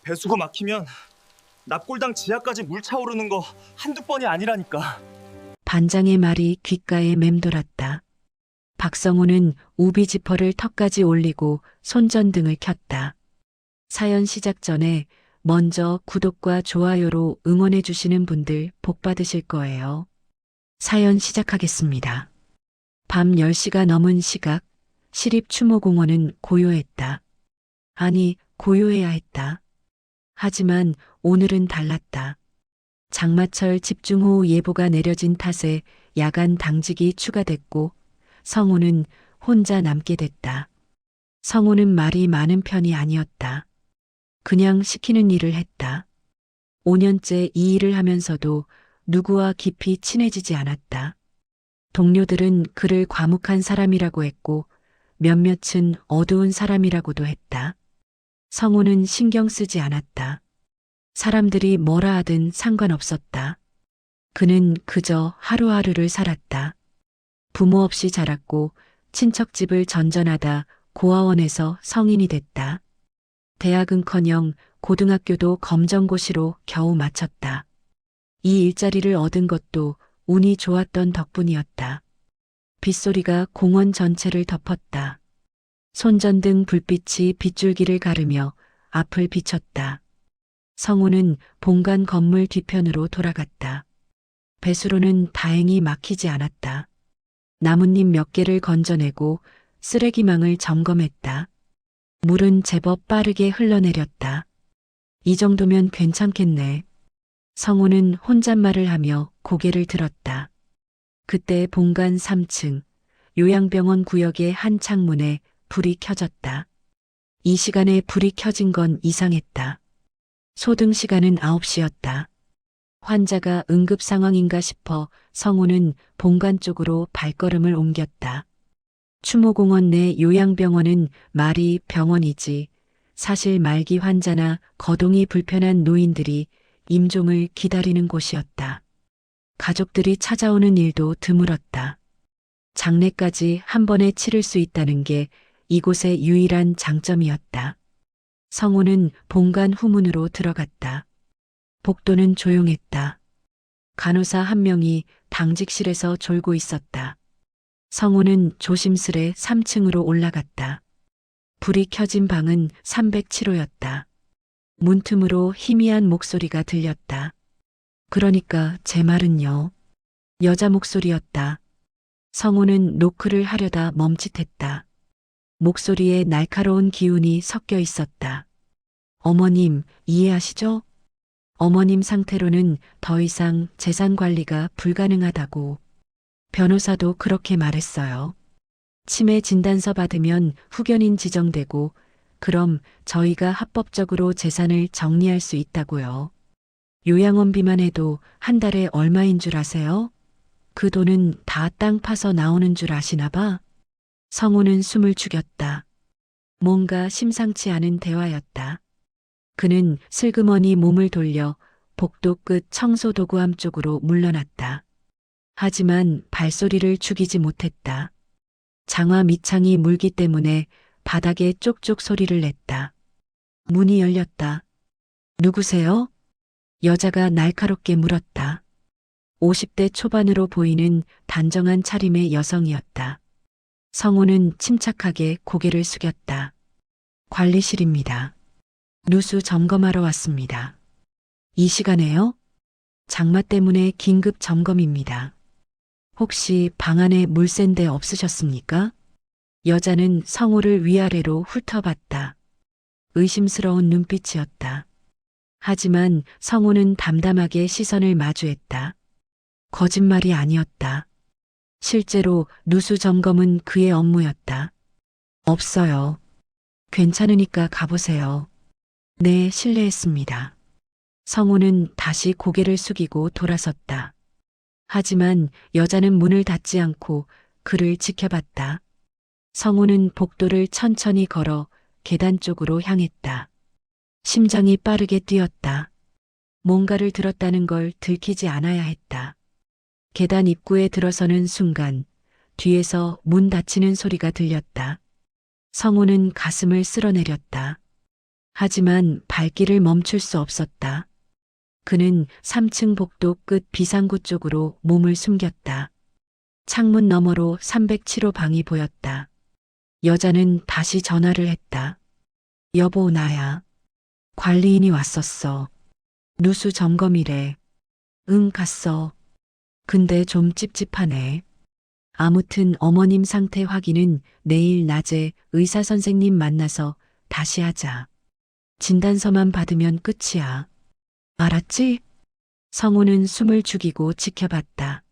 배수구 막히면 납골당 지하까지 물 차오르는 거 한두 번이 아니라니까. 반장의 말이 귓가에 맴돌았다. 박성호는 우비 지퍼를 턱까지 올리고 손전등을 켰다. 사연 시작 전에 먼저 구독과 좋아요로 응원해 주시는 분들 복 받으실 거예요. 사연 시작하겠습니다. 밤 10시가 넘은 시각, 시립추모공원은 고요했다. 아니, 고요해야 했다. 하지만 오늘은 달랐다. 장마철 집중호우 예보가 내려진 탓에 야간 당직이 추가됐고 성우는 혼자 남게 됐다. 성우는 말이 많은 편이 아니었다. 그냥 시키는 일을 했다. 5년째 이 일을 하면서도 누구와 깊이 친해지지 않았다. 동료들은 그를 과묵한 사람이라고 했고 몇몇은 어두운 사람이라고도 했다. 성우는 신경 쓰지 않았다. 사람들이 뭐라 하든 상관없었다. 그는 그저 하루하루를 살았다. 부모 없이 자랐고 친척집을 전전하다 고아원에서 성인이 됐다. 대학은커녕 고등학교도 검정고시로 겨우 마쳤다. 이 일자리를 얻은 것도 운이 좋았던 덕분이었다. 빗소리가 공원 전체를 덮었다. 손전등 불빛이 빗줄기를 가르며 앞을 비췄다. 성우는 본관 건물 뒤편으로 돌아갔다. 배수로는 다행히 막히지 않았다. 나뭇잎 몇 개를 건져내고 쓰레기망을 점검했다. 물은 제법 빠르게 흘러내렸다. 이 정도면 괜찮겠네. 성우는 혼잣말을 하며 고개를 들었다. 그때 본관 3층 요양병원 구역의 한 창문에 불이 켜졌다. 이 시간에 불이 켜진 건 이상했다. 소등 시간은 9시였다. 환자가 응급 상황인가 싶어 성우는 본관 쪽으로 발걸음을 옮겼다. 추모공원 내 요양병원은 말이 병원이지 사실 말기 환자나 거동이 불편한 노인들이 임종을 기다리는 곳이었다. 가족들이 찾아오는 일도 드물었다. 장례까지 한 번에 치를 수 있다는 게 이곳의 유일한 장점이었다. 성우는 본관 후문으로 들어갔다. 복도는 조용했다. 간호사 한 명이 당직실에서 졸고 있었다. 성우는 조심스레 3층으로 올라갔다. 불이 켜진 방은 307호였다. 문틈으로 희미한 목소리가 들렸다. 그러니까 제 말은요. 여자 목소리였다. 성우는 노크를 하려다 멈칫했다. 목소리에 날카로운 기운이 섞여 있었다. 어머님, 이해하시죠? 어머님 상태로는 더 이상 재산 관리가 불가능하다고. 변호사도 그렇게 말했어요. 치매 진단서 받으면 후견인 지정되고 그럼 저희가 합법적으로 재산을 정리할 수 있다고요. 요양원비만 해도 한 달에 얼마인 줄 아세요? 그 돈은 다 땅 파서 나오는 줄 아시나 봐. 성우는 숨을 죽였다. 뭔가 심상치 않은 대화였다. 그는 슬그머니 몸을 돌려 복도 끝 청소도구함 쪽으로 물러났다. 하지만 발소리를 죽이지 못했다. 장화 밑창이 물기 때문에 바닥에 쪽쪽 소리를 냈다. 문이 열렸다. 누구세요? 여자가 날카롭게 물었다. 50대 초반으로 보이는 단정한 차림의 여성이었다. 성우는 침착하게 고개를 숙였다. 관리실입니다. 누수 점검하러 왔습니다. 이 시간에요? 장마 때문에 긴급 점검입니다. 혹시 방 안에 물샌데 없으셨습니까? 여자는 성우를 위아래로 훑어봤다. 의심스러운 눈빛이었다. 하지만 성우는 담담하게 시선을 마주했다. 거짓말이 아니었다. 실제로 누수 점검은 그의 업무였다. 없어요. 괜찮으니까 가보세요. 네, 실례했습니다. 성우는 다시 고개를 숙이고 돌아섰다. 하지만 여자는 문을 닫지 않고 그를 지켜봤다. 성우는 복도를 천천히 걸어 계단 쪽으로 향했다. 심장이 빠르게 뛰었다. 뭔가를 들었다는 걸 들키지 않아야 했다. 계단 입구에 들어서는 순간 뒤에서 문 닫히는 소리가 들렸다. 성우는 가슴을 쓸어내렸다. 하지만 발길을 멈출 수 없었다. 그는 3층 복도 끝 비상구 쪽으로 몸을 숨겼다. 창문 너머로 307호 방이 보였다. 여자는 다시 전화를 했다. 여보, 나야. 관리인이 왔었어. 누수 점검이래. 응, 갔어. 근데 좀 찝찝하네. 아무튼 어머님 상태 확인은 내일 낮에 의사 선생님 만나서 다시 하자. 진단서만 받으면 끝이야. 알았지? 성우는 숨을 죽이고 지켜봤다.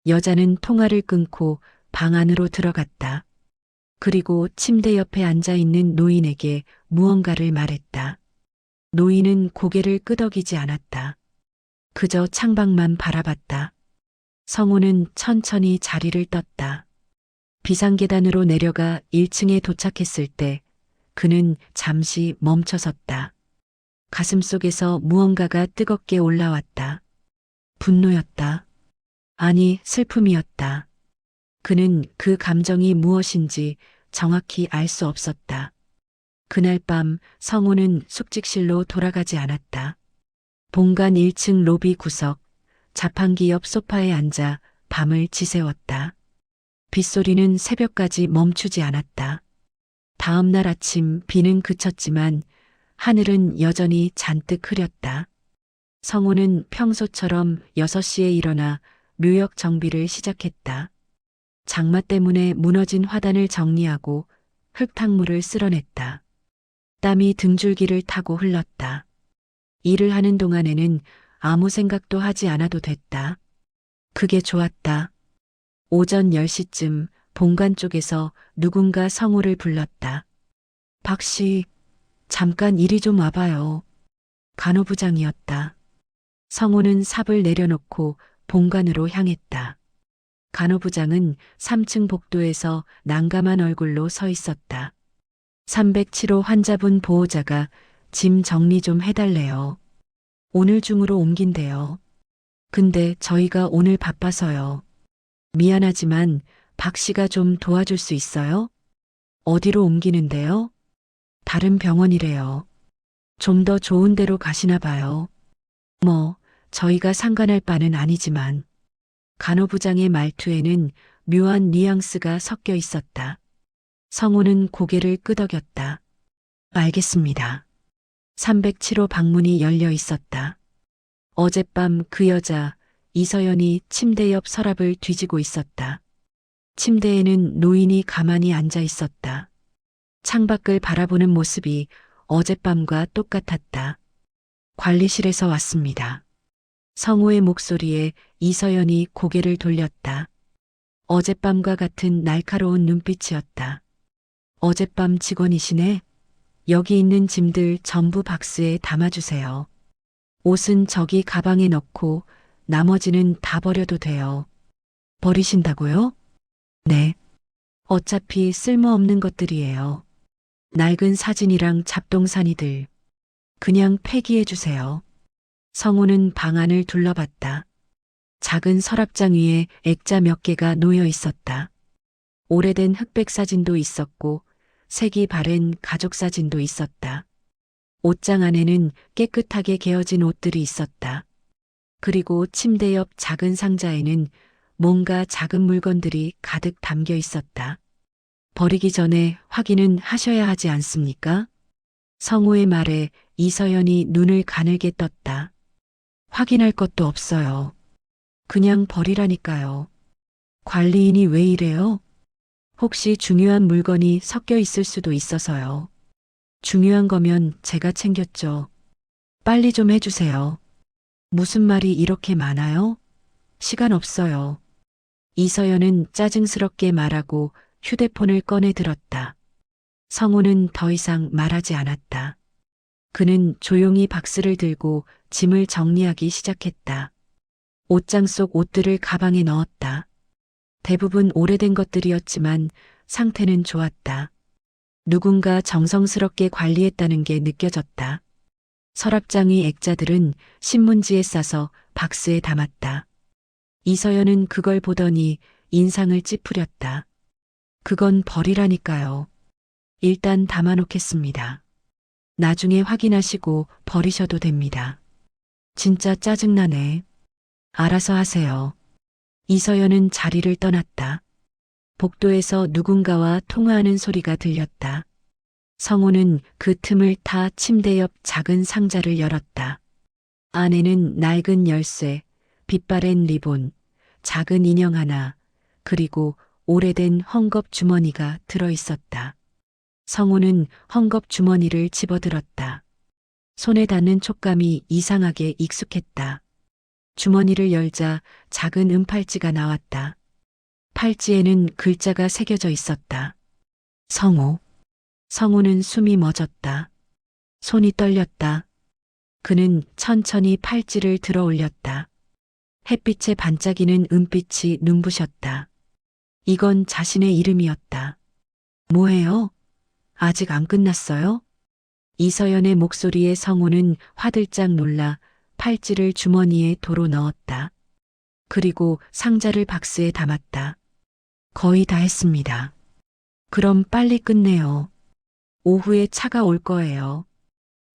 여자는 통화를 끊고 방 안으로 들어갔다. 그리고 침대 옆에 앉아 있는 노인에게 무언가를 말했다. 노인은 고개를 끄덕이지 않았다. 그저 창밖만 바라봤다. 성우는 천천히 자리를 떴다. 비상계단으로 내려가 1층에 도착했을 때 그는 잠시 멈춰섰다. 가슴속에서 무언가가 뜨겁게 올라왔다. 분노였다. 아니, 슬픔이었다. 그는 그 감정이 무엇인지 정확히 알 수 없었다. 그날 밤 성우는 숙직실로 돌아가지 않았다. 본관 1층 로비 구석, 자판기 옆 소파에 앉아 밤을 지새웠다. 빗소리는 새벽까지 멈추지 않았다. 다음 날 아침 비는 그쳤지만 하늘은 여전히 잔뜩 흐렸다. 성우는 평소처럼 6시에 일어나 묘역 정비를 시작했다. 장마 때문에 무너진 화단을 정리하고 흙탕물을 쓸어냈다. 땀이 등줄기를 타고 흘렀다. 일을 하는 동안에는 아무 생각도 하지 않아도 됐다. 그게 좋았다. 오전 10시쯤 본관 쪽에서 누군가 성우를 불렀다. 박 씨, 잠깐 이리 좀 와봐요. 간호부장이었다. 성우는 삽을 내려놓고 본관으로 향했다. 간호부장은 3층 복도에서 난감한 얼굴로 서 있었다. 307호 환자분 보호자가 짐 정리 좀 해달래요. 오늘 중으로 옮긴대요. 근데 저희가 오늘 바빠서요. 미안하지만 박 씨가 좀 도와줄 수 있어요? 어디로 옮기는데요? 다른 병원이래요. 좀 더 좋은 데로 가시나 봐요. 뭐, 저희가 상관할 바는 아니지만. 간호부장의 말투에는 묘한 뉘앙스가 섞여 있었다. 성우는 고개를 끄덕였다. 알겠습니다. 307호 방문이 열려 있었다. 어젯밤 그 여자 이서연이 침대 옆 서랍을 뒤지고 있었다. 침대에는 노인이 가만히 앉아 있었다. 창밖을 바라보는 모습이 어젯밤과 똑같았다. 관리실에서 왔습니다. 성우의 목소리에 이서연이 고개를 돌렸다. 어젯밤과 같은 날카로운 눈빛이었다. 어젯밤 직원이시네? 여기 있는 짐들 전부 박스에 담아주세요. 옷은 저기 가방에 넣고 나머지는 다 버려도 돼요. 버리신다고요? 네. 어차피 쓸모없는 것들이에요. 낡은 사진이랑 잡동사니들. 그냥 폐기해주세요. 성우는 방 안을 둘러봤다. 작은 서랍장 위에 액자 몇 개가 놓여 있었다. 오래된 흑백 사진도 있었고 색이 바랜 가족 사진도 있었다. 옷장 안에는 깨끗하게 개어진 옷들이 있었다. 그리고 침대 옆 작은 상자에는 뭔가 작은 물건들이 가득 담겨 있었다. 버리기 전에 확인은 하셔야 하지 않습니까? 성우의 말에 이서연이 눈을 가늘게 떴다. 확인할 것도 없어요. 그냥 버리라니까요. 관리인이 왜 이래요? 혹시 중요한 물건이 섞여 있을 수도 있어서요. 중요한 거면 제가 챙겼죠. 빨리 좀 해주세요. 무슨 말이 이렇게 많아요? 시간 없어요. 이서연은 짜증스럽게 말하고 휴대폰을 꺼내 들었다. 성우는 더 이상 말하지 않았다. 그는 조용히 박스를 들고 짐을 정리하기 시작했다. 옷장 속 옷들을 가방에 넣었다. 대부분 오래된 것들이었지만 상태는 좋았다. 누군가 정성스럽게 관리했다는 게 느껴졌다. 서랍장 위 액자들은 신문지에 싸서 박스에 담았다. 이서연은 그걸 보더니 인상을 찌푸렸다. 그건 버리라니까요. 일단 담아놓겠습니다. 나중에 확인하시고 버리셔도 됩니다. 진짜 짜증나네. 알아서 하세요. 이서연은 자리를 떠났다. 복도에서 누군가와 통화하는 소리가 들렸다. 성우는 그 틈을 타 침대 옆 작은 상자를 열었다. 안에는 낡은 열쇠, 빛바랜 리본, 작은 인형 하나, 그리고 오래된 헝겊 주머니가 들어 있었다. 성우는 헝겊 주머니를 집어들었다. 손에 닿는 촉감이 이상하게 익숙했다. 주머니를 열자 작은 은팔찌가 나왔다. 팔찌에는 글자가 새겨져 있었다. 성우. 성우는 숨이 멎었다. 손이 떨렸다. 그는 천천히 팔찌를 들어 올렸다. 햇빛에 반짝이는 은빛이 눈부셨다. 이건 자신의 이름이었다. 뭐해요? 아직 안 끝났어요? 이서연의 목소리에 성우는 화들짝 놀라 팔찌를 주머니에 도로 넣었다. 그리고 상자를 박스에 담았다. 거의 다 했습니다. 그럼 빨리 끝내요. 오후에 차가 올 거예요.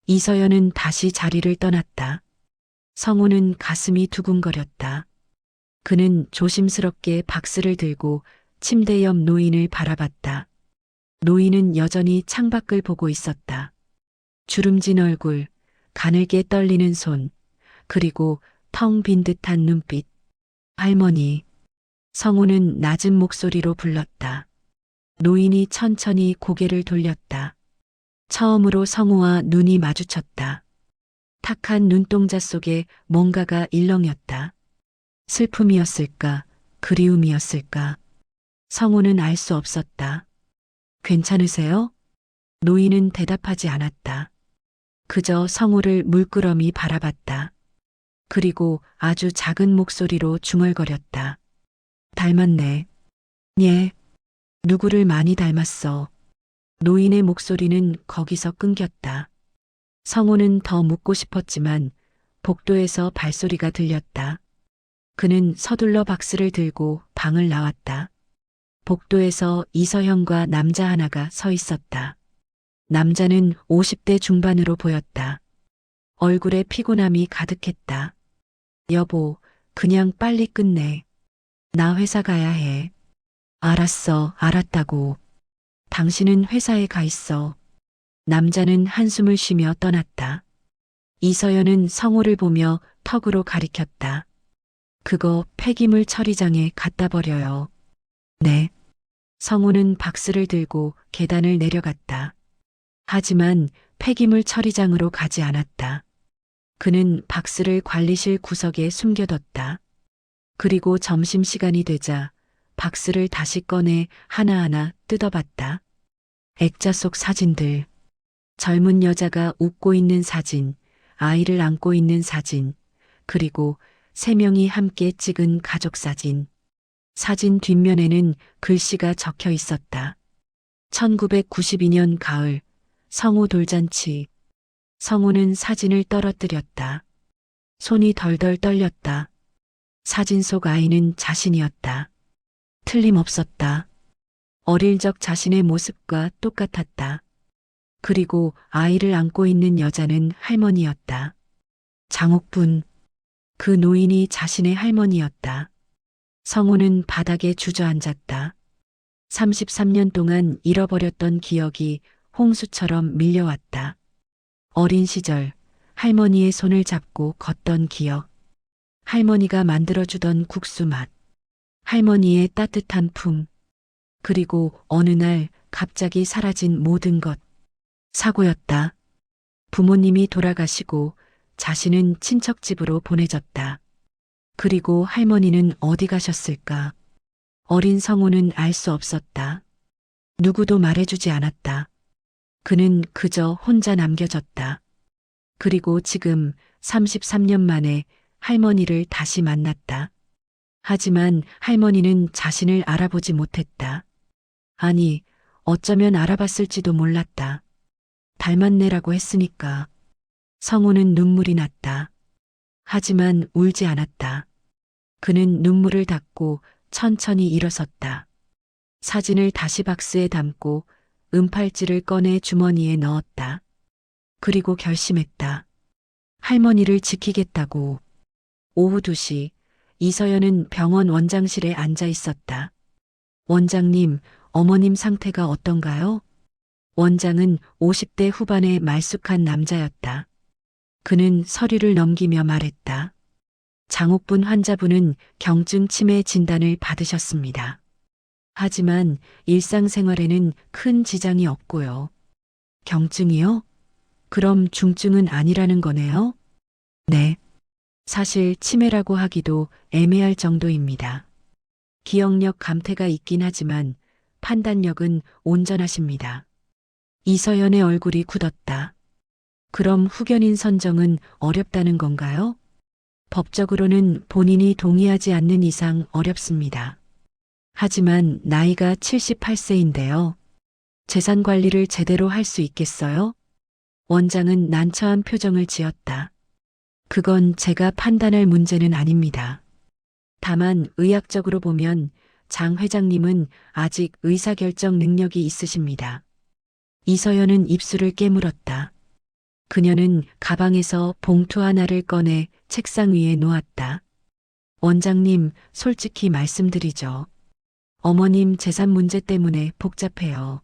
이서연은 다시 자리를 떠났다. 성우는 가슴이 두근거렸다. 그는 조심스럽게 박스를 들고 침대 옆 노인을 바라봤다. 노인은 여전히 창밖을 보고 있었다. 주름진 얼굴, 가늘게 떨리는 손, 그리고 텅 빈 듯한 눈빛. 할머니. 성우는 낮은 목소리로 불렀다. 노인이 천천히 고개를 돌렸다. 처음으로 성우와 눈이 마주쳤다. 탁한 눈동자 속에 뭔가가 일렁였다. 슬픔이었을까, 그리움이었을까. 성우는 알 수 없었다. 괜찮으세요? 노인은 대답하지 않았다. 그저 성우를 물끄러미 바라봤다. 그리고 아주 작은 목소리로 중얼거렸다. 닮았네. 예. 누구를 많이 닮았어. 노인의 목소리는 거기서 끊겼다. 성우는 더 묻고 싶었지만 복도에서 발소리가 들렸다. 그는 서둘러 박스를 들고 방을 나왔다. 복도에서 이서현과 남자 하나가 서 있었다. 남자는 50대 중반으로 보였다. 얼굴에 피곤함이 가득했다. 여보, 그냥 빨리 끝내. 나 회사 가야 해. 알았어, 알았다고. 당신은 회사에 가 있어. 남자는 한숨을 쉬며 떠났다. 이서연은 성우를 보며 턱으로 가리켰다. 그거 폐기물 처리장에 갖다 버려요. 네. 성우는 박스를 들고 계단을 내려갔다. 하지만 폐기물 처리장으로 가지 않았다. 그는 박스를 관리실 구석에 숨겨뒀다. 그리고 점심시간이 되자 박스를 다시 꺼내 하나하나 뜯어봤다. 액자 속 사진들. 젊은 여자가 웃고 있는 사진, 아이를 안고 있는 사진, 그리고 3명이 함께 찍은 가족 사진. 사진 뒷면에는 글씨가 적혀 있었다. 1992년 가을, 성우 돌잔치. 성우는 사진을 떨어뜨렸다. 손이 덜덜 떨렸다. 사진 속 아이는 자신이었다. 틀림없었다. 어릴 적 자신의 모습과 똑같았다. 그리고 아이를 안고 있는 여자는 할머니였다. 장옥분. 그 노인이 자신의 할머니였다. 성우는 바닥에 주저앉았다. 33년 동안 잃어버렸던 기억이 홍수처럼 밀려왔다. 어린 시절 할머니의 손을 잡고 걷던 기억. 할머니가 만들어주던 국수 맛. 할머니의 따뜻한 품. 그리고 어느 날 갑자기 사라진 모든 것. 사고였다. 부모님이 돌아가시고 자신은 친척 집으로 보내졌다. 그리고 할머니는 어디 가셨을까? 어린 성우는 알 수 없었다. 누구도 말해주지 않았다. 그는 그저 혼자 남겨졌다. 그리고 지금 33년 만에 할머니를 다시 만났다. 하지만 할머니는 자신을 알아보지 못했다. 아니, 어쩌면 알아봤을지도 몰랐다. 닮았네라고 했으니까. 성우는 눈물이 났다. 하지만 울지 않았다. 그는 눈물을 닦고 천천히 일어섰다. 사진을 다시 박스에 담고 은팔찌를 꺼내 주머니에 넣었다. 그리고 결심했다. 할머니를 지키겠다고. 오후 2시 이서연은 병원 원장실에 앉아 있었다. 원장님, 어머님 상태가 어떤가요? 원장은 50대 후반의 말쑥한 남자였다. 그는 서류를 넘기며 말했다. 장옥분 환자분은 경증 치매 진단을 받으셨습니다. 하지만 일상생활에는 큰 지장이 없고요. 경증이요? 그럼 중증은 아니라는 거네요? 네. 사실 치매라고 하기도 애매할 정도입니다. 기억력 감퇴가 있긴 하지만 판단력은 온전하십니다. 이서연의 얼굴이 굳었다. 그럼 후견인 선정은 어렵다는 건가요? 법적으로는 본인이 동의하지 않는 이상 어렵습니다. 하지만 나이가 78세인데요. 재산 관리를 제대로 할 수 있겠어요? 원장은 난처한 표정을 지었다. 그건 제가 판단할 문제는 아닙니다. 다만 의학적으로 보면 장 회장님은 아직 의사결정 능력이 있으십니다. 이서연은 입술을 깨물었다. 그녀는 가방에서 봉투 하나를 꺼내 책상 위에 놓았다. 원장님, 솔직히 말씀드리죠. 어머님 재산 문제 때문에 복잡해요.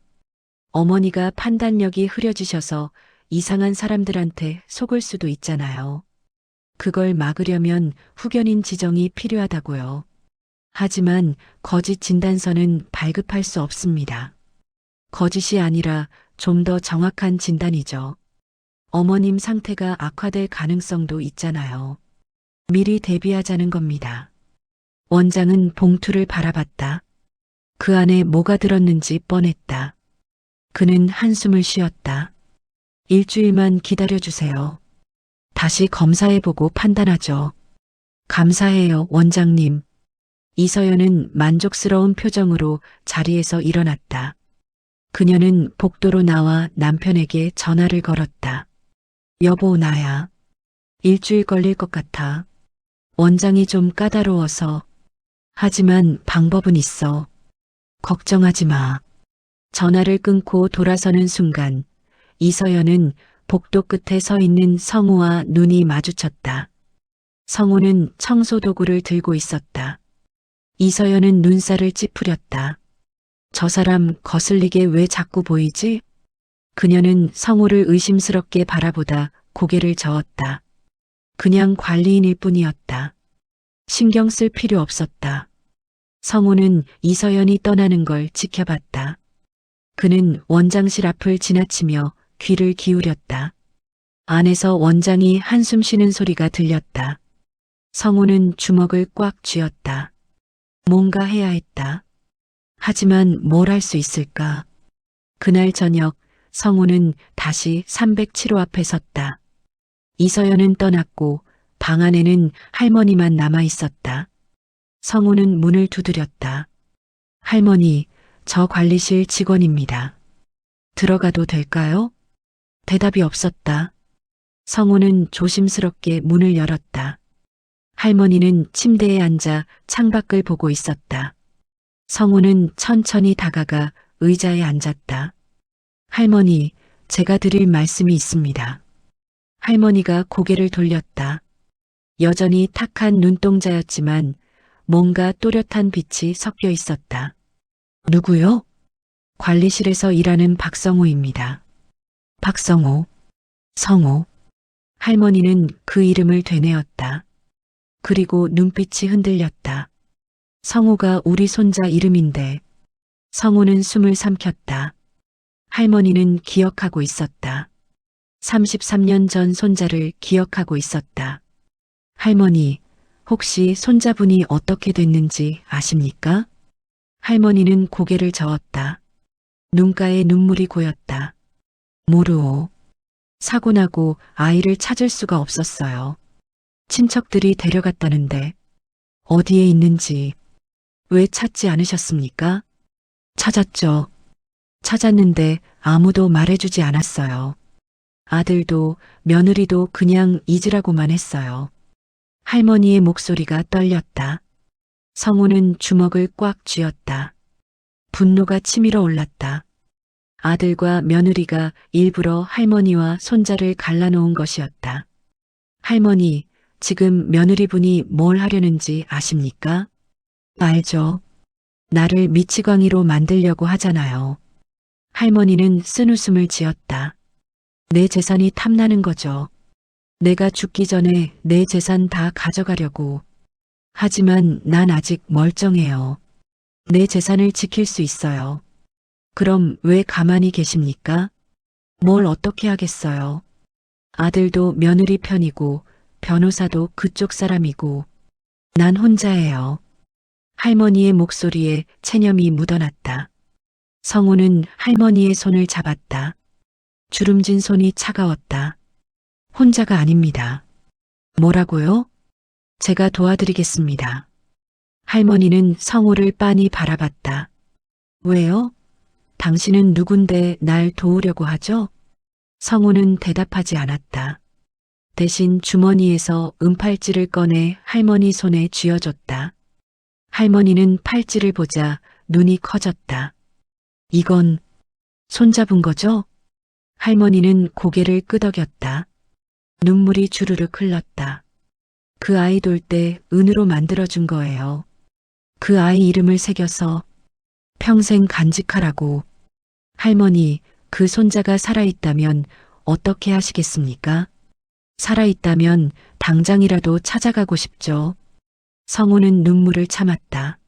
어머니가 판단력이 흐려지셔서 이상한 사람들한테 속을 수도 있잖아요. 그걸 막으려면 후견인 지정이 필요하다고요. 하지만 거짓 진단서는 발급할 수 없습니다. 거짓이 아니라 좀 더 정확한 진단이죠. 어머님 상태가 악화될 가능성도 있잖아요. 미리 대비하자는 겁니다. 원장은 봉투를 바라봤다. 그 안에 뭐가 들었는지 뻔했다. 그는 한숨을 쉬었다. 일주일만 기다려주세요. 다시 검사해보고 판단하죠. 감사해요, 원장님. 이서연은 만족스러운 표정으로 자리에서 일어났다. 그녀는 복도로 나와 남편에게 전화를 걸었다. 여보, 나야. 일주일 걸릴 것 같아. 원장이 좀 까다로워서. 하지만 방법은 있어. 걱정하지 마. 전화를 끊고 돌아서는 순간 이서연은 복도 끝에 서 있는 성우와 눈이 마주쳤다. 성우는 청소 도구를 들고 있었다. 이서연은 눈살을 찌푸렸다. 저 사람 거슬리게 왜 자꾸 보이지? 그녀는 성우를 의심스럽게 바라보다 고개를 저었다. 그냥 관리인일 뿐이었다. 신경 쓸 필요 없었다. 성우는 이서연이 떠나는 걸 지켜봤다. 그는 원장실 앞을 지나치며 귀를 기울였다. 안에서 원장이 한숨 쉬는 소리가 들렸다. 성우는 주먹을 꽉 쥐었다. 뭔가 해야 했다. 하지만 뭘 할 수 있을까? 그날 저녁 성우는 다시 307호 앞에 섰다. 이서연은 떠났고 방 안에는 할머니만 남아 있었다. 성우는 문을 두드렸다. 할머니, 저 관리실 직원입니다. 들어가도 될까요? 대답이 없었다. 성우는 조심스럽게 문을 열었다. 할머니는 침대에 앉아 창밖을 보고 있었다. 성우는 천천히 다가가 의자에 앉았다. 할머니, 제가 드릴 말씀이 있습니다. 할머니가 고개를 돌렸다. 여전히 탁한 눈동자였지만 뭔가 또렷한 빛이 섞여 있었다. 누구요? 관리실에서 일하는 박성호입니다. 박성호, 성호. 할머니는 그 이름을 되뇌었다. 그리고 눈빛이 흔들렸다. 성호가 우리 손자 이름인데. 성호는 숨을 삼켰다. 할머니는 기억하고 있었다. 33년 전 손자를 기억하고 있었다. 할머니, 혹시 손자분이 어떻게 됐는지 아십니까? 할머니는 고개를 저었다. 눈가에 눈물이 고였다. 모르오. 사고 나고 아이를 찾을 수가 없었어요. 친척들이 데려갔다는데 어디에 있는지. 왜 찾지 않으셨습니까? 찾았죠. 찾았는데 아무도 말해주지 않았어요. 아들도 며느리도 그냥 잊으라고만 했어요. 할머니의 목소리가 떨렸다. 성우는 주먹을 꽉 쥐었다. 분노가 치밀어 올랐다. 아들과 며느리가 일부러 할머니와 손자를 갈라놓은 것이었다. 할머니, 지금 며느리분이 뭘 하려는지 아십니까? 알죠. 나를 미치광이로 만들려고 하잖아요. 할머니는 쓴웃음을 지었다. 내 재산이 탐나는 거죠. 내가 죽기 전에 내 재산 다 가져가려고. 하지만 난 아직 멀쩡해요. 내 재산을 지킬 수 있어요. 그럼 왜 가만히 계십니까? 뭘 어떻게 하겠어요? 아들도 며느리 편이고 변호사도 그쪽 사람이고 난 혼자예요. 할머니의 목소리에 체념이 묻어났다. 성우는 할머니의 손을 잡았다. 주름진 손이 차가웠다. 혼자가 아닙니다. 뭐라고요? 제가 도와드리겠습니다. 할머니는 성우를 빤히 바라봤다. 왜요? 당신은 누군데 날 도우려고 하죠? 성우는 대답하지 않았다. 대신 주머니에서 은팔찌를 꺼내 할머니 손에 쥐어줬다. 할머니는 팔찌를 보자 눈이 커졌다. 이건 손잡은 거죠? 할머니는 고개를 끄덕였다. 눈물이 주르륵 흘렀다. 그 아이 돌 때 은으로 만들어준 거예요. 그 아이 이름을 새겨서 평생 간직하라고. 할머니, 그 손자가 살아있다면 어떻게 하시겠습니까? 살아있다면 당장이라도 찾아가고 싶죠. 성우는 눈물을 참았다.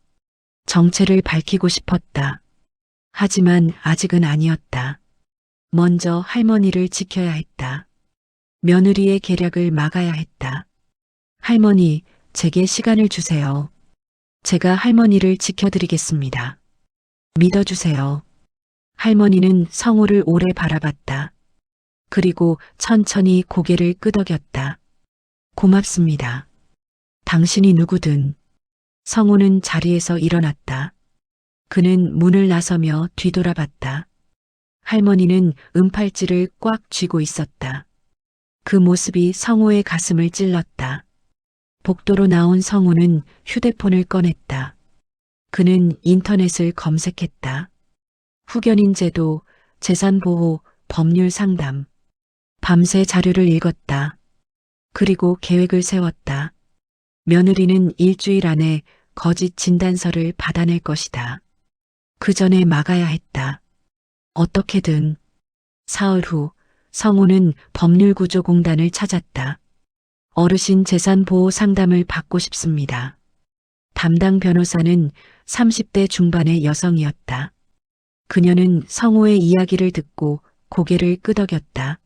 정체를 밝히고 싶었다. 하지만 아직은 아니었다. 먼저 할머니를 지켜야 했다. 며느리의 계략을 막아야 했다. 할머니, 제게 시간을 주세요. 제가 할머니를 지켜드리겠습니다. 믿어주세요. 할머니는 성우를 오래 바라봤다. 그리고 천천히 고개를 끄덕였다. 고맙습니다. 당신이 누구든. 성우는 자리에서 일어났다. 그는 문을 나서며 뒤돌아봤다. 할머니는 은팔찌를 꽉 쥐고 있었다. 그 모습이 성우의 가슴을 찔렀다. 복도로 나온 성우는 휴대폰을 꺼냈다. 그는 인터넷을 검색했다. 후견인 제도, 재산보호, 법률 상담. 밤새 자료를 읽었다. 그리고 계획을 세웠다. 며느리는 일주일 안에 거짓 진단서를 받아낼 것이다. 그 전에 막아야 했다. 어떻게든. 사흘 후 성우는 법률구조공단을 찾았다. 어르신 재산보호 상담을 받고 싶습니다. 담당 변호사는 30대 중반의 여성이었다. 그녀는 성우의 이야기를 듣고 고개를 끄덕였다.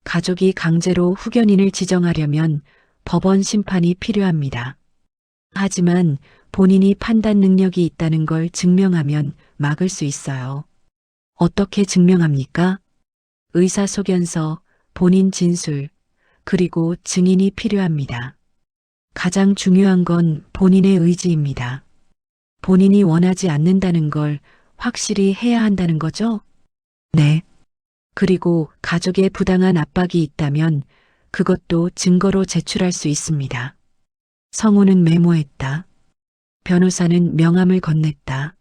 가족이 강제로 후견인을 지정하려면 법원 심판이 필요합니다. 하지만 본인이 판단 능력이 있다는 걸 증명하면 막을 수 있어요. 어떻게 증명합니까? 의사소견서, 본인 진술, 그리고 증인이 필요합니다. 가장 중요한 건 본인의 의지입니다. 본인이 원하지 않는다는 걸 확실히 해야 한다는 거죠? 네. 그리고 가족의 부당한 압박이 있다면 그것도 증거로 제출할 수 있습니다. 성우는 메모했다. 변호사는 명함을 건넸다.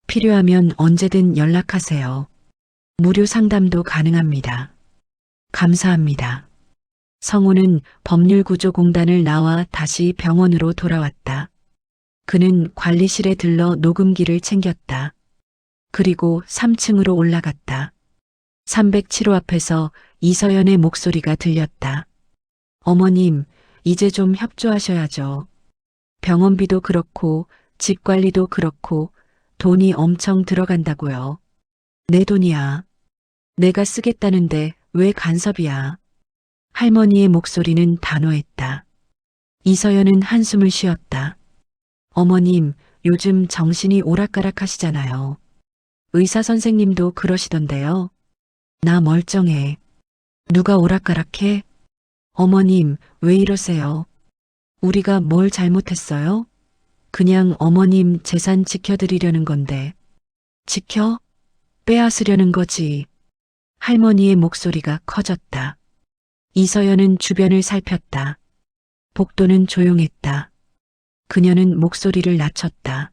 필요하면 언제든 연락하세요. 무료 상담도 가능합니다. 감사합니다. 성우는 법률구조공단을 나와 다시 병원으로 돌아왔다. 그는 관리실에 들러 녹음기를 챙겼다. 그리고 3층으로 올라갔다. 307호 앞에서 이서연의 목소리가 들렸다. 어머님, 이제 좀 협조하셔야죠. 병원비도 그렇고 집 관리도 그렇고 돈이 엄청 들어간다고요. 내 돈이야. 내가 쓰겠다는데 왜 간섭이야. 할머니의 목소리는 단호했다. 이서연은 한숨을 쉬었다. 어머님, 요즘 정신이 오락가락하시잖아요. 의사 선생님도 그러시던데요. 나 멀쩡해. 누가 오락가락해? 어머님, 왜 이러세요? 우리가 뭘 잘못했어요? 그냥 어머님 재산 지켜드리려는 건데. 지켜? 빼앗으려는 거지. 할머니의 목소리가 커졌다. 이서연은 주변을 살폈다. 복도는 조용했다. 그녀는 목소리를 낮췄다.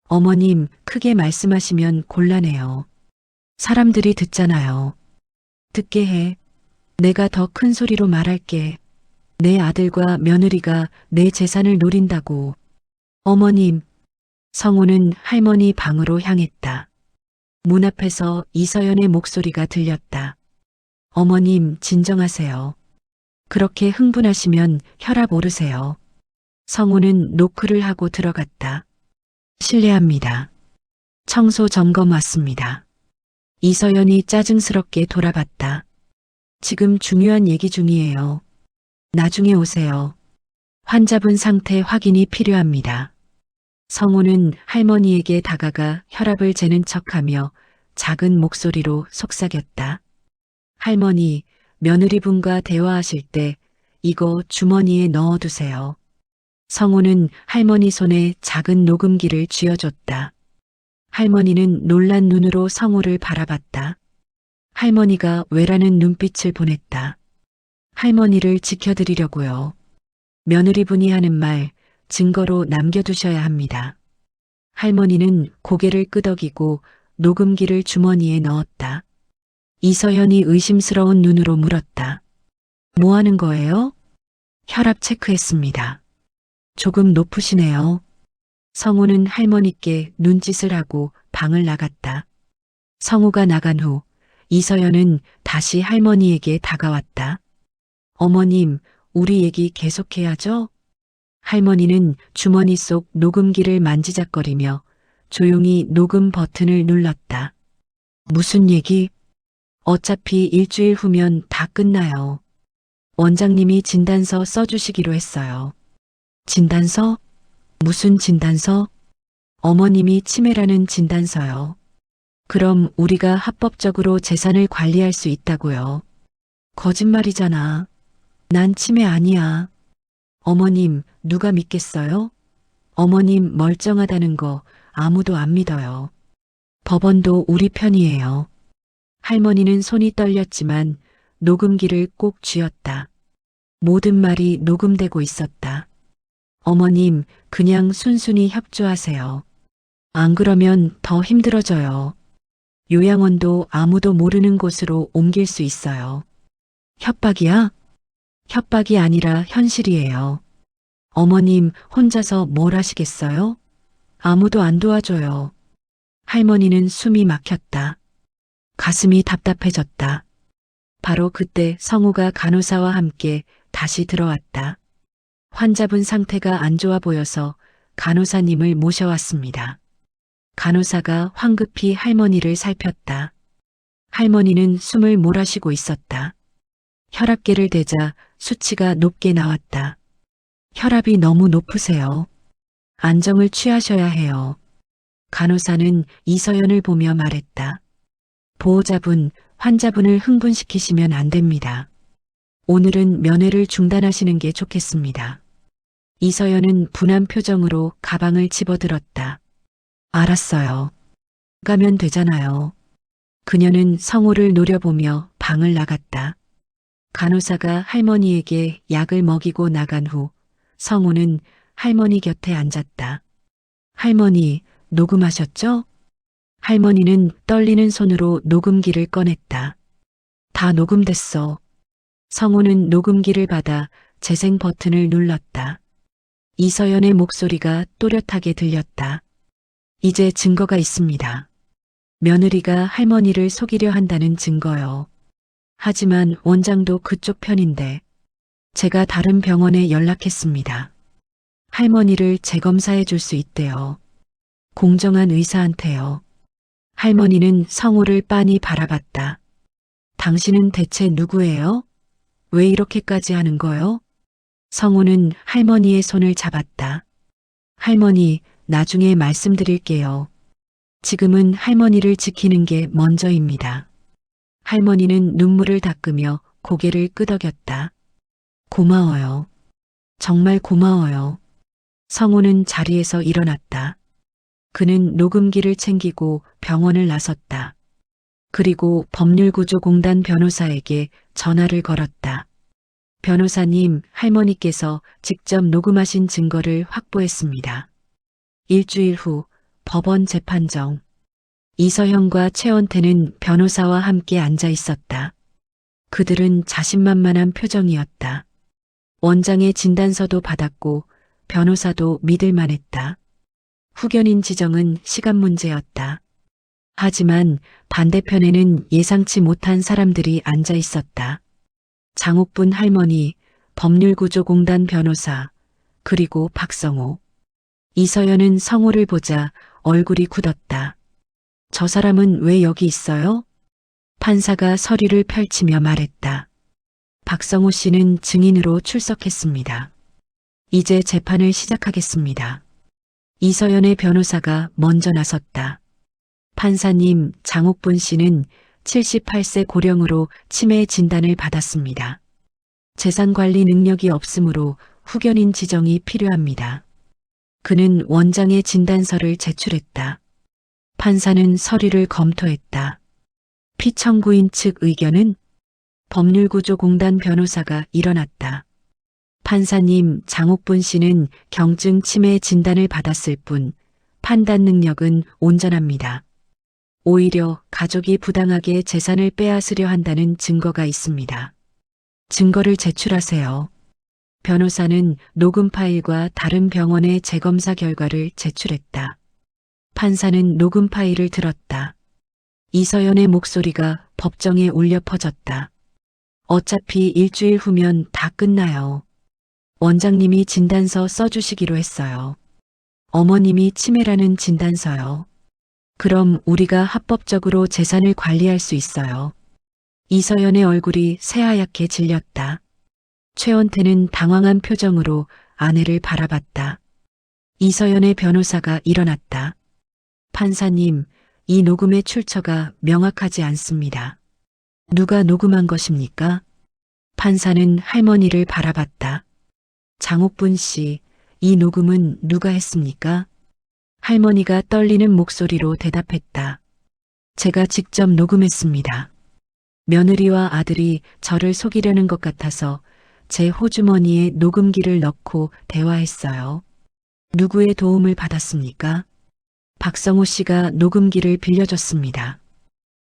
어머님, 크게 말씀하시면 곤란해요. 사람들이 듣잖아요. 듣게 해. 내가 더 큰 소리로 말할게. 내 아들과 며느리가 내 재산을 노린다고. 어머님, 성우는 할머니 방으로 향했다. 문 앞에서 이서연의 목소리가 들렸다. 어머님, 진정하세요. 그렇게 흥분하시면 혈압 오르세요. 성우는 노크를 하고 들어갔다. 실례합니다. 청소 점검 왔습니다. 이서연이 짜증스럽게 돌아봤다. 지금 중요한 얘기 중이에요. 나중에 오세요. 환자분 상태 확인이 필요합니다. 성우는 할머니에게 다가가 혈압을 재는 척하며 작은 목소리로 속삭였다. 할머니, 며느리분과 대화하실 때 이거 주머니에 넣어두세요. 성우는 할머니 손에 작은 녹음기를 쥐어줬다. 할머니는 놀란 눈으로 성우를 바라봤다. 할머니가 왜라는 눈빛을 보냈다. 할머니를 지켜드리려고요. 며느리분이 하는 말 증거로 남겨두셔야 합니다. 할머니는 고개를 끄덕이고 녹음기를 주머니에 넣었다. 이서연이 의심스러운 눈으로 물었다. 뭐 하는 거예요? 혈압 체크했습니다. 조금 높으시네요. 성우는 할머니께 눈짓을 하고 방을 나갔다. 성우가 나간 후 이서연은 다시 할머니에게 다가왔다. 어머님, 우리 얘기 계속해야죠? 할머니는 주머니 속 녹음기를 만지작거리며 조용히 녹음 버튼을 눌렀다. 무슨 얘기? 어차피 일주일 후면 다 끝나요. 원장님이 진단서 써주시기로 했어요. 진단서? 무슨 진단서? 어머님이 치매라는 진단서요. 그럼 우리가 합법적으로 재산을 관리할 수 있다고요. 거짓말이잖아. 난 치매 아니야. 어머님, 누가 믿겠어요? 어머님 멀쩡하다는 거 아무도 안 믿어요. 법원도 우리 편이에요. 할머니는 손이 떨렸지만 녹음기를 꼭 쥐었다. 모든 말이 녹음되고 있었다. 어머님, 그냥 순순히 협조하세요. 안 그러면 더 힘들어져요. 요양원도 아무도 모르는 곳으로 옮길 수 있어요. 협박이야? 협박이 아니라 현실이에요. 어머님 혼자서 뭘 하시겠어요? 아무도 안 도와줘요. 할머니는 숨이 막혔다. 가슴이 답답해졌다. 바로 그때 성우가 간호사와 함께 다시 들어왔다. 환자분 상태가 안 좋아 보여서 간호사님을 모셔왔습니다. 간호사가 황급히 할머니를 살폈다. 할머니는 숨을 몰아쉬고 있었다. 혈압계를 대자 수치가 높게 나왔다. 혈압이 너무 높으세요. 안정을 취하셔야 해요. 간호사는 이서연을 보며 말했다. 보호자분, 환자분을 흥분시키시면 안 됩니다. 오늘은 면회를 중단하시는 게 좋겠습니다. 이서연은 분한 표정으로 가방을 집어들었다. 알았어요. 가면 되잖아요. 그녀는 성우를 노려보며 방을 나갔다. 간호사가 할머니에게 약을 먹이고 나간 후 성우는 할머니 곁에 앉았다. 할머니, 녹음하셨죠? 할머니는 떨리는 손으로 녹음기를 꺼냈다. 다 녹음됐어. 성우는 녹음기를 받아 재생 버튼을 눌렀다. 이서연의 목소리가 또렷하게 들렸다. 이제 증거가 있습니다. 며느리가 할머니를 속이려 한다는 증거요. 하지만 원장도 그쪽 편인데 제가 다른 병원에 연락했습니다. 할머니를 재검사해 줄 수 있대요. 공정한 의사한테요. 할머니는 성우를 빤히 바라봤다. 당신은 대체 누구예요? 왜 이렇게까지 하는 거요? 성우는 할머니의 손을 잡았다. 할머니, 나중에 말씀드릴게요. 지금은 할머니를 지키는 게 먼저입니다. 할머니는 눈물을 닦으며 고개를 끄덕였다. 고마워요. 정말 고마워요. 성우는 자리에서 일어났다. 그는 녹음기를 챙기고 병원을 나섰다. 그리고 법률구조공단 변호사에게 전화를 걸었다. 변호사님, 할머니께서 직접 녹음하신 증거를 확보했습니다. 일주일 후 법원 재판정. 이서현과 최원태는 변호사와 함께 앉아 있었다. 그들은 자신만만한 표정이었다. 원장의 진단서도 받았고 변호사도 믿을만했다. 후견인 지정은 시간 문제였다. 하지만 반대편에는 예상치 못한 사람들이 앉아 있었다. 장옥분 할머니, 법률구조공단 변호사, 그리고 박성호. 이서연은 성호를 보자 얼굴이 굳었다. 저 사람은 왜 여기 있어요? 판사가 서류를 펼치며 말했다. 박성호 씨는 증인으로 출석했습니다. 이제 재판을 시작하겠습니다. 이서연의 변호사가 먼저 나섰다. 판사님, 장옥분 씨는 78세 고령으로 치매 진단을 받았습니다. 재산관리 능력이 없으므로 후견인 지정이 필요합니다. 그는 원장의 진단서를 제출했다. 판사는 서류를 검토했다. 피청구인 측 의견은? 법률구조공단 변호사가 일어났다. 판사님, 장옥분 씨는 경증 치매 진단을 받았을 뿐 판단 능력은 온전합니다. 오히려 가족이 부당하게 재산을 빼앗으려 한다는 증거가 있습니다. 증거를 제출하세요. 변호사는 녹음 파일과 다른 병원의 재검사 결과를 제출했다. 판사는 녹음 파일을 들었다. 이서연의 목소리가 법정에 울려 퍼졌다. 어차피 일주일 후면 다 끝나요. 원장님이 진단서 써주시기로 했어요. 어머님이 치매라는 진단서요. 그럼 우리가 합법적으로 재산을 관리할 수 있어요. 이서연의 얼굴이 새하얗게 질렸다. 최원태는 당황한 표정으로 아내를 바라봤다. 이서연의 변호사가 일어났다. 판사님, 이 녹음의 출처가 명확하지 않습니다. 누가 녹음한 것입니까? 판사는 할머니를 바라봤다. 장옥분 씨, 이 녹음은 누가 했습니까? 할머니가 떨리는 목소리로 대답했다. 제가 직접 녹음했습니다. 며느리와 아들이 저를 속이려는 것 같아서 제 호주머니에 녹음기를 넣고 대화했어요. 누구의 도움을 받았습니까? 박성호 씨가 녹음기를 빌려줬습니다.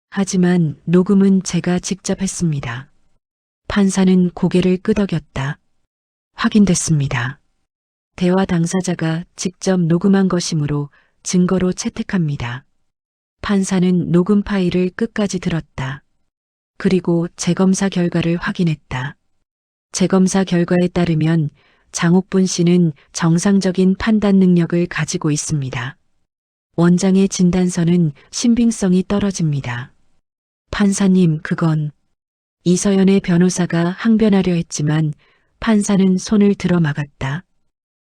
하지만 녹음은 제가 직접 했습니다. 판사는 고개를 끄덕였다. 확인됐습니다. 대화 당사자가 직접 녹음한 것이므로 증거로 채택합니다. 판사는 녹음 파일을 끝까지 들었다. 그리고 재검사 결과를 확인했다. 재검사 결과에 따르면 장옥분 씨는 정상적인 판단 능력을 가지고 있습니다. 원장의 진단서는 신빙성이 떨어집니다. 판사님, 그건 이서연의 변호사가 항변하려 했지만 판사는 손을 들어 막았다.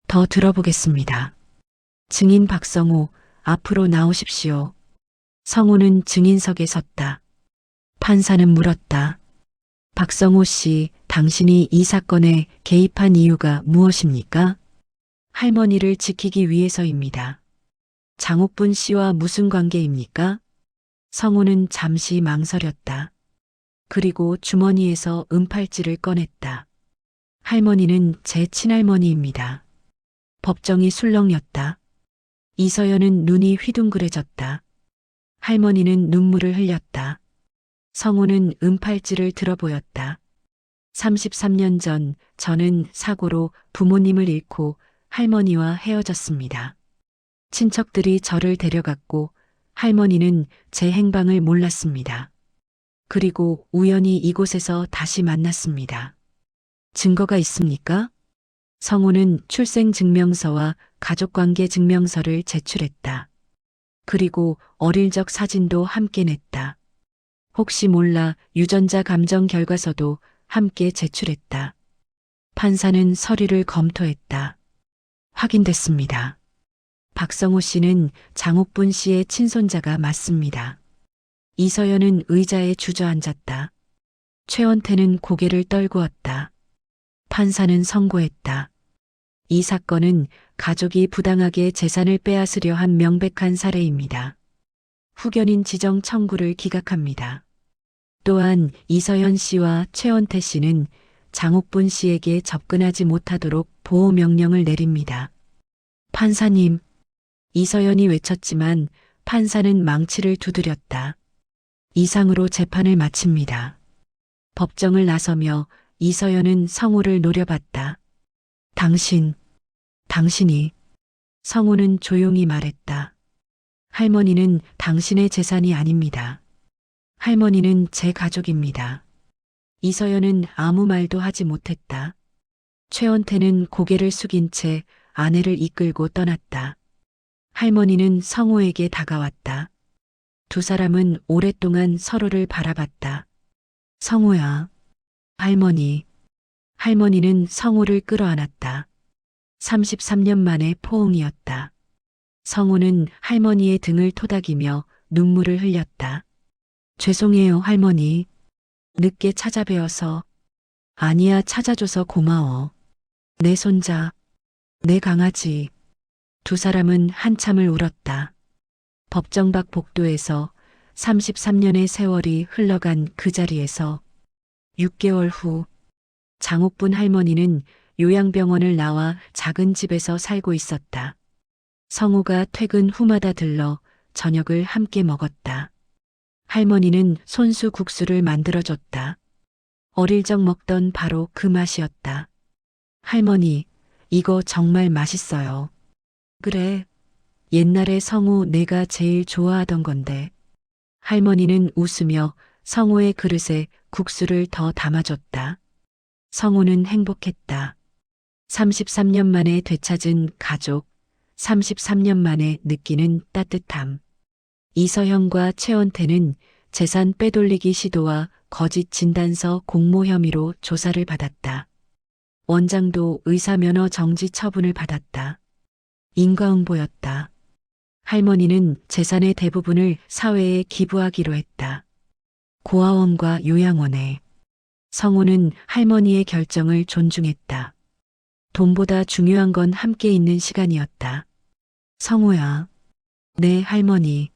더 들어보겠습니다. 증인 박성호, 앞으로 나오십시오. 성호는 증인석에 섰다. 판사는 물었다. 박성호 씨, 당신이 이 사건에 개입한 이유가 무엇입니까? 할머니를 지키기 위해서입니다. 장옥분 씨와 무슨 관계입니까? 성호는 잠시 망설였다. 그리고 주머니에서 은팔찌를 꺼냈다. 할머니는 제 친할머니입니다. 법정이 술렁였다. 이서연은 눈이 휘둥그레졌다. 할머니는 눈물을 흘렸다. 성호는 은팔찌를 들어보였다. 33년 전 저는 사고로 부모님을 잃고 할머니와 헤어졌습니다. 친척들이 저를 데려갔고 할머니는 제 행방을 몰랐습니다. 그리고 우연히 이곳에서 다시 만났습니다. 증거가 있습니까? 성호는 출생증명서와 가족관계 증명서를 제출했다. 그리고 어릴 적 사진도 함께 냈다. 혹시 몰라 유전자 감정 결과서도 함께 제출했다. 판사는 서류를 검토했다. 확인됐습니다. 박성호 씨는 장옥분 씨의 친손자가 맞습니다. 이서연은 의자에 주저앉았다. 최원태는 고개를 떨구었다. 판사는 선고했다. 이 사건은 가족이 부당하게 재산을 빼앗으려 한 명백한 사례입니다. 후견인 지정 청구를 기각합니다. 또한 이서연 씨와 최원태 씨는 장옥분 씨에게 접근하지 못하도록 보호 명령을 내립니다. 판사님, 이서연이 외쳤지만 판사는 망치를 두드렸다. 이상으로 재판을 마칩니다. 법정을 나서며 이서연은 성우를 노려봤다. 당신이. 성우는 조용히 말했다. 할머니는 당신의 재산이 아닙니다. 할머니는 제 가족입니다. 이서연은 아무 말도 하지 못했다. 최원태는 고개를 숙인 채 아내를 이끌고 떠났다. 할머니는 성우에게 다가왔다. 두 사람은 오랫동안 서로를 바라봤다. 성우야. 할머니는 성우를 끌어안았다. 33년 만의 포옹이었다. 성우는 할머니의 등을 토닥이며 눈물을 흘렸다. 죄송해요, 할머니. 늦게 찾아뵈어서. 아니야, 찾아줘서 고마워. 내 손자, 내 강아지. 두 사람은 한참을 울었다. 법정 밖 복도에서 33년의 세월이 흘러간 그 자리에서 6개월 후 장옥분 할머니는 요양병원을 나와 작은 집에서 살고 있었다. 성우가 퇴근 후마다 들러 저녁을 함께 먹었다. 할머니는 손수 국수를 만들어줬다. 어릴 적 먹던 바로 그 맛이었다. 할머니, 이거 정말 맛있어요. 그래. 옛날에 성우 내가 제일 좋아하던 건데. 할머니는 웃으며 성우의 그릇에 국수를 더 담아줬다. 성우는 행복했다. 33년 만에 되찾은 가족, 33년 만에 느끼는 따뜻함. 이서형과 최원태는 재산 빼돌리기 시도와 거짓 진단서 공모 혐의로 조사를 받았다. 원장도 의사면허 정지 처분을 받았다. 인과응보였다. 할머니는 재산의 대부분을 사회에 기부하기로 했다. 고아원과 요양원에. 성우는 할머니의 결정을 존중했다. 돈보다 중요한 건 함께 있는 시간이었다. 성우야. 네, 할머니.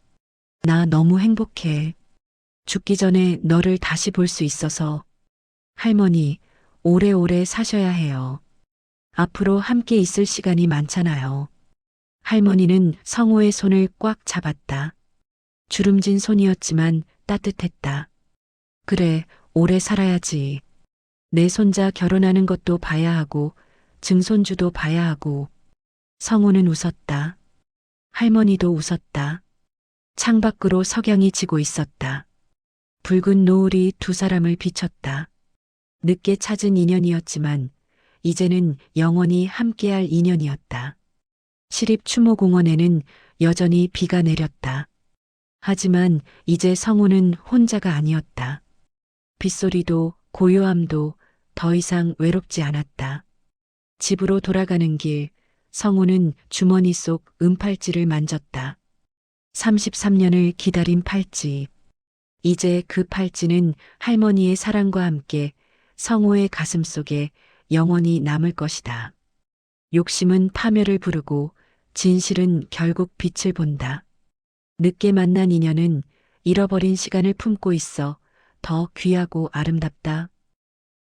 나 너무 행복해. 죽기 전에 너를 다시 볼 수 있어서. 할머니, 오래오래 사셔야 해요. 앞으로 함께 있을 시간이 많잖아요. 할머니는 성우의 손을 꽉 잡았다. 주름진 손이었지만 따뜻했다. 그래, 오래 살아야지. 내 손자 결혼하는 것도 봐야 하고 증손주도 봐야 하고. 성우는 웃었다. 할머니도 웃었다. 창밖으로 석양이 지고 있었다. 붉은 노을이 두 사람을 비췄다. 늦게 찾은 인연이었지만 이제는 영원히 함께할 인연이었다. 시립추모공원에는 여전히 비가 내렸다. 하지만 이제 성우는 혼자가 아니었다. 빗소리도 고요함도 더 이상 외롭지 않았다. 집으로 돌아가는 길, 성우는 주머니 속 은팔찌를 만졌다. 33년을 기다린 팔찌. 이제 그 팔찌는 할머니의 사랑과 함께 성우의 가슴 속에 영원히 남을 것이다. 욕심은 파멸을 부르고 진실은 결국 빛을 본다. 늦게 만난 인연은 잃어버린 시간을 품고 있어 더 귀하고 아름답다.